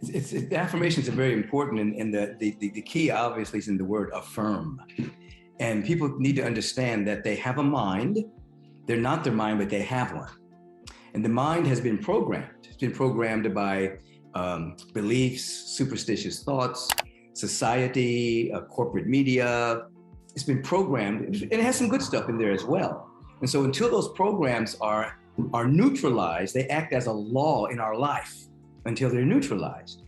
The affirmations are very important, and the key obviously is in the word affirm. And people need to understand that they have a mind. They're not their mind, but they have one. And the mind has been programmed. It's been programmed by beliefs, superstitious thoughts, society, corporate media. It's been programmed, and it has some good stuff in there as well. And so until those programs are neutralized, they act as a law in our life until they're neutralized.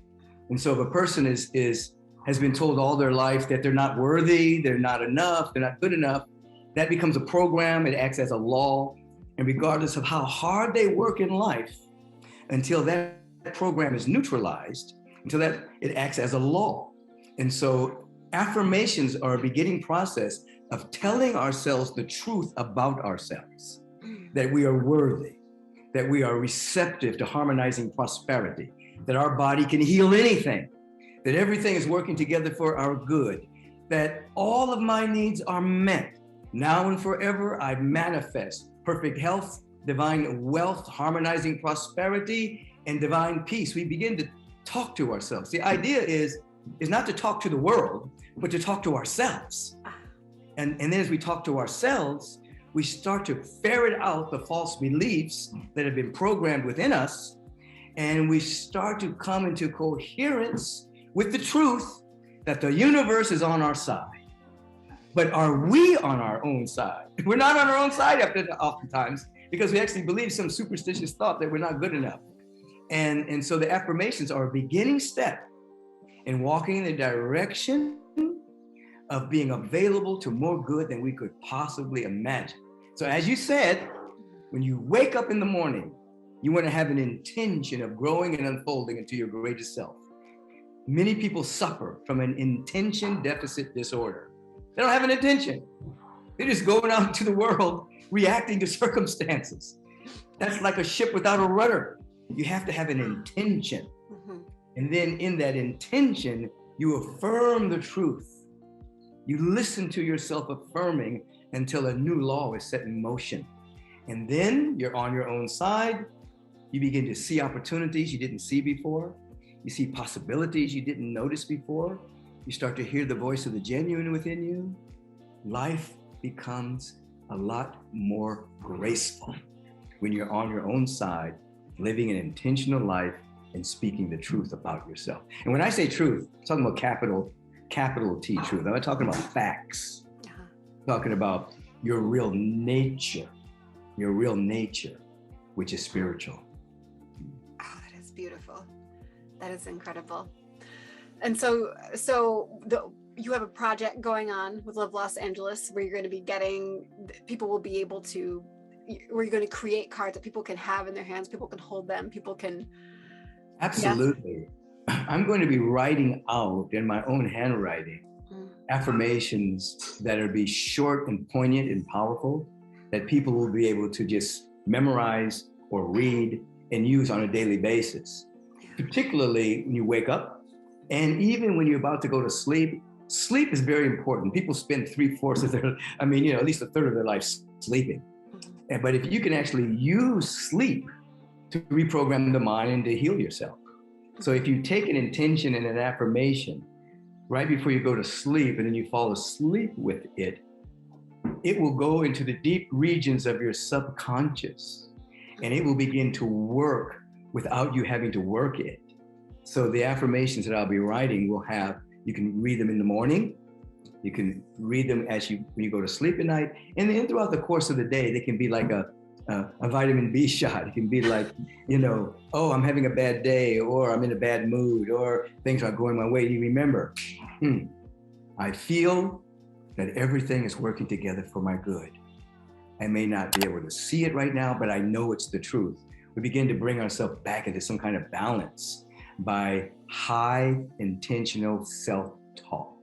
And so if a person has been told all their life that they're not worthy, they're not enough, they're not good enough, that becomes a program. It acts as a law. And regardless of how hard they work in life, until that program is neutralized, until that it acts as a law. And so affirmations are a beginning process of telling ourselves the truth about ourselves, that we are worthy, that we are receptive to harmonizing prosperity, that our body can heal anything, that everything is working together for our good, that all of my needs are met. Now and forever, I manifest perfect health, divine wealth, harmonizing prosperity, and divine peace. We begin to talk to ourselves. The idea is not to talk to the world, but to talk to ourselves. And then as we talk to ourselves, we start to ferret out the false beliefs that have been programmed within us, and we start to come into coherence with the truth that the universe is on our side. But are we on our own side? We're not on our own side oftentimes, because we actually believe some superstitious thought that we're not good enough. And so the affirmations are a beginning step in walking in the direction of being available to more good than we could possibly imagine. So as you said, when you wake up in the morning, you want to have an intention of growing and unfolding into your greatest self. Many people suffer from an intention deficit disorder. They don't have an intention. They're just going out into the world reacting to circumstances. That's like a ship without a rudder. You have to have an intention. Mm-hmm. And then in that intention, you affirm the truth. You listen to yourself affirming until a new law is set in motion. And then you're on your own side. You begin to see opportunities you didn't see before. You see possibilities you didn't notice before. You start to hear the voice of the genuine within you. Life becomes a lot more graceful when you're on your own side, living an intentional life and speaking the truth about yourself. And when I say truth, I'm talking about capital T truth. I'm not talking about facts. I'm talking about your real nature, which is spiritual. Oh, that is beautiful. That is incredible. And so you have a project going on with Love Los Angeles where you're going to be people will be able to, where you're going to create cards that people can have in their hands, people can hold them, people can. Absolutely. Yeah. I'm going to be writing out in my own handwriting affirmations that are be short and poignant and powerful, that people will be able to just memorize or read and use on a daily basis, particularly when you wake up. And even when you're about to go to sleep, sleep is very important. People spend 3/4 of their, at least a third of their life sleeping. But if you can actually use sleep to reprogram the mind and to heal yourself. So if you take an intention and an affirmation right before you go to sleep and then you fall asleep with it, it will go into the deep regions of your subconscious and it will begin to work without you having to work it. So the affirmations that I'll be writing you can read them in the morning, you can read them when you go to sleep at night, and then throughout the course of the day, they can be like a vitamin B shot. It can be like, oh, I'm having a bad day, or I'm in a bad mood, or things aren't going my way. You remember, I feel that everything is working together for my good. I may not be able to see it right now, but I know it's the truth. We begin to bring ourselves back into some kind of balance by high intentional self-talk.